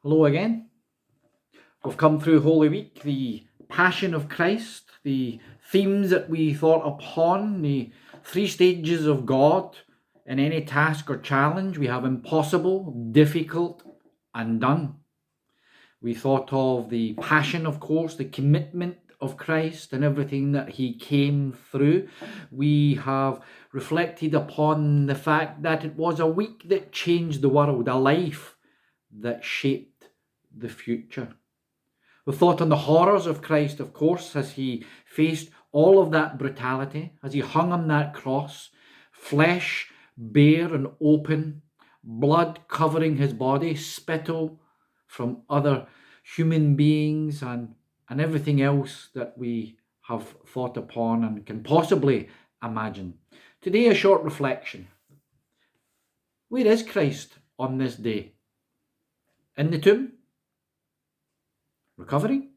Hello again. We've come through Holy Week, the Passion of Christ, the themes that we thought upon, the three stages of God in any task or challenge. We have impossible, difficult, and done. We thought of the passion, of course, the commitment of Christ and everything that he came through. We have reflected upon the fact that it was a week that changed the world, a life that shaped the future. We thought on the horrors of Christ, of course, as he faced all of that brutality, as he hung on that cross, flesh bare and open, blood covering his body, spittle from other human beings, and everything else that we have thought upon and can possibly imagine. Today, a short reflection. Where is Christ on this day? In the tomb? Recovering,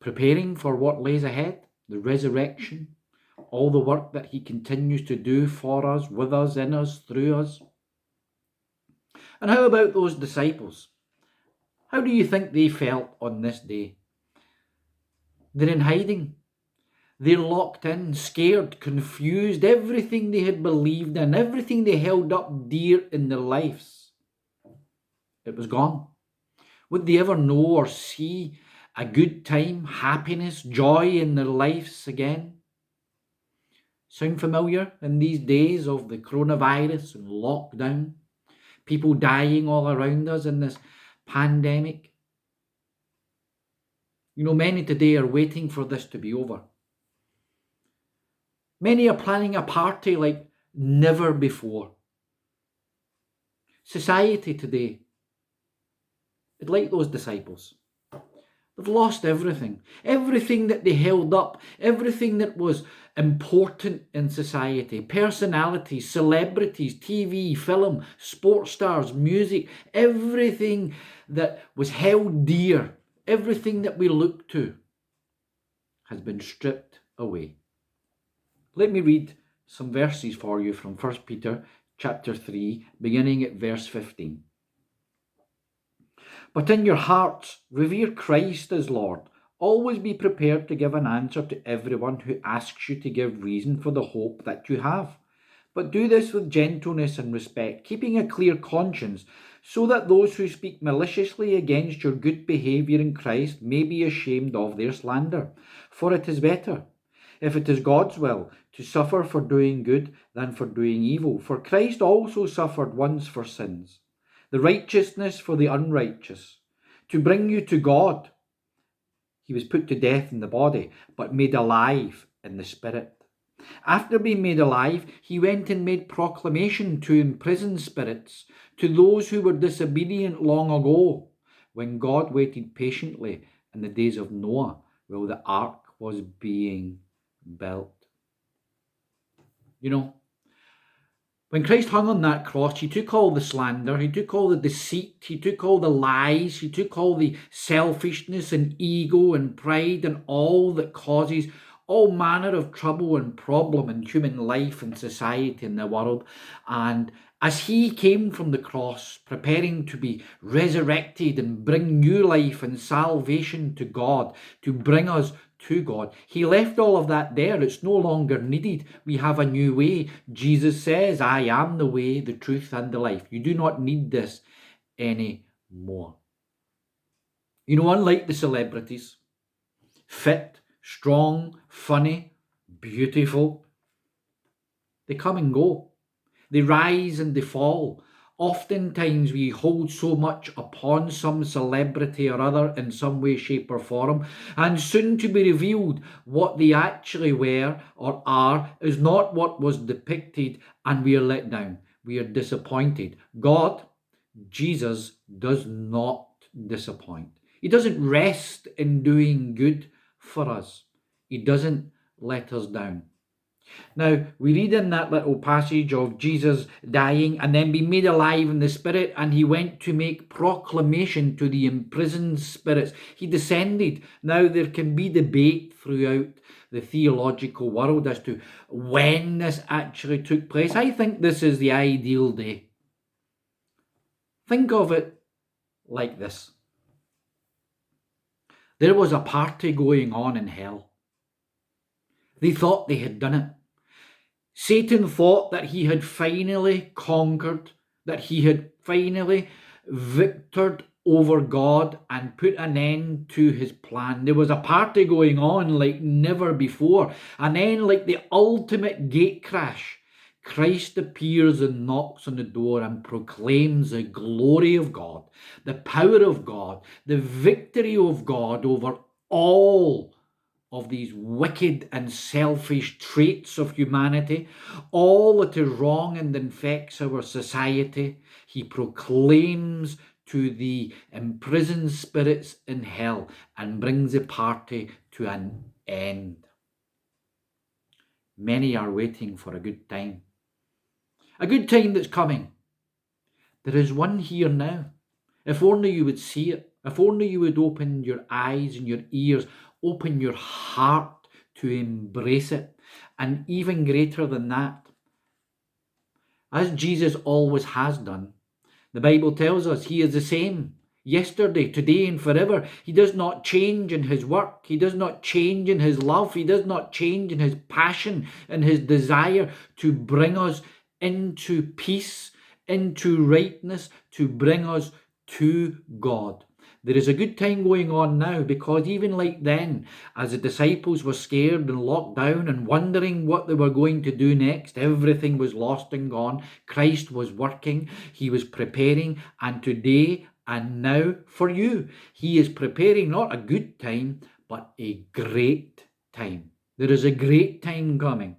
preparing for what lays ahead, the resurrection, all the work that he continues to do for us, with us, in us, through us. And how about those disciples? How do you think they felt on this day? They're in hiding. They're locked in, scared, confused. Everything they had believed in, everything they held up dear in their lives, it was gone. Would they ever know or see a good time, happiness, joy in their lives again? Sound familiar in these days of the coronavirus and lockdown? People dying all around us in this pandemic? You know, many today are waiting for this to be over. Many are planning a party like never before. Society today, it's like those disciples. They've lost everything. Everything that they held up, everything that was important in society. Personalities, celebrities, TV, film, sports stars, music, everything that was held dear, everything that we looked to has been stripped away. Let me read some verses for you from 1 Peter chapter 3, beginning at verse 15. But in your hearts, revere Christ as Lord. Always be prepared to give an answer to everyone who asks you to give reason for the hope that you have. But do this with gentleness and respect, keeping a clear conscience, so that those who speak maliciously against your good behaviour in Christ may be ashamed of their slander. For it is better, if it is God's will, to suffer for doing good than for doing evil. For Christ also suffered once for sins, the righteousness for the unrighteous, to bring you to God. He was put to death in the body, but made alive in the spirit. After being made alive, he went and made proclamation to imprisoned spirits, to those who were disobedient long ago, when God waited patiently in the days of Noah, while the ark was being built. You know, when Christ hung on that cross, he took all the slander, he took all the deceit, he took all the lies, he took all the selfishness and ego and pride and all that causes all manner of trouble and problem in human life and society in the world. And as he came from the cross, preparing to be resurrected and bring new life and salvation to God, to bring us to God, he left all of that there. It's no longer needed. We have a new way. Jesus says, I am the way, the truth, and the life. You do not need this anymore. You know, unlike the celebrities, fit, strong, funny, beautiful, they come and go. They rise and they fall. Oftentimes we hold so much upon some celebrity or other in some way, shape or form, and soon to be revealed what they actually were or are is not what was depicted, and we are let down. We are disappointed. God, Jesus, does not disappoint. He doesn't rest in doing good for us. He doesn't let us down. Now, we read in that little passage of Jesus dying and then being made alive in the Spirit, and he went to make proclamation to the imprisoned spirits. He descended. Now, there can be debate throughout the theological world as to when this actually took place. I think this is the ideal day. Think of it like this. There was a party going on in hell. They thought they had done it. Satan thought that he had finally conquered, that he had finally victored over God and put an end to his plan. There was a party going on like never before, and then, like the ultimate gate crash, Christ appears and knocks on the door and proclaims the glory of God, the power of God, the victory of God over all of these wicked and selfish traits of humanity, all that is wrong and infects our society. He proclaims to the imprisoned spirits in hell and brings the party to an end. Many are waiting for a good time that's coming. There is one here now. If only you would see it, if only you would open your eyes and your ears, open your heart to embrace it. And even greater than that, as Jesus always has done, the Bible tells us he is the same yesterday, today, and forever. He does not change in his work. He does not change in his love. He does not change in his passion and his desire to bring us into peace, into rightness, to bring us to God. There is a good time going on now, because even like then, as the disciples were scared and locked down and wondering what they were going to do next, everything was lost and gone. Christ was working, he was preparing, and today and now for you, he is preparing not a good time, but a great time. There is a great time coming.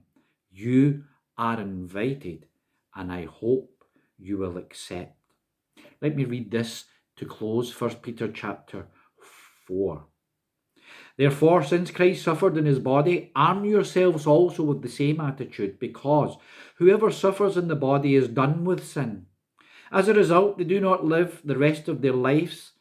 You are invited, and I hope you will accept. Let me read this to close 1 Peter chapter 4. Therefore, since Christ suffered in his body, arm yourselves also with the same attitude, because whoever suffers in the body is done with sin. As a result, they do not live the rest of their lives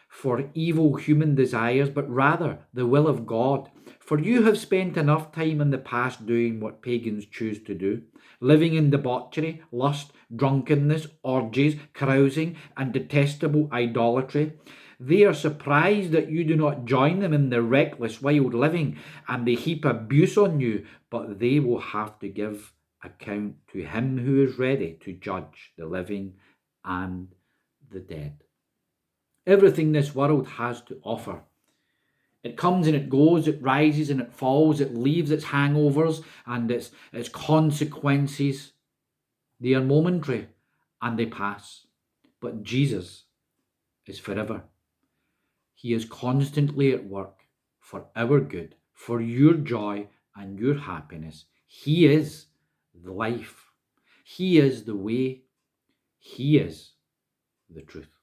for evil human desires, but rather the will of God. For you have spent enough time in the past doing what pagans choose to do, living in debauchery, lust, drunkenness, orgies, carousing, and detestable idolatry. They are surprised that you do not join them in their reckless, wild living, and they heap abuse on you, but they will have to give account to him who is ready to judge the living and the dead. Everything this world has to offer, it comes and it goes, it rises and it falls, it leaves its hangovers and its consequences. They are momentary and they pass. But Jesus is forever. He is constantly at work for our good, for your joy and your happiness. He is the life. He is the way. He is the truth.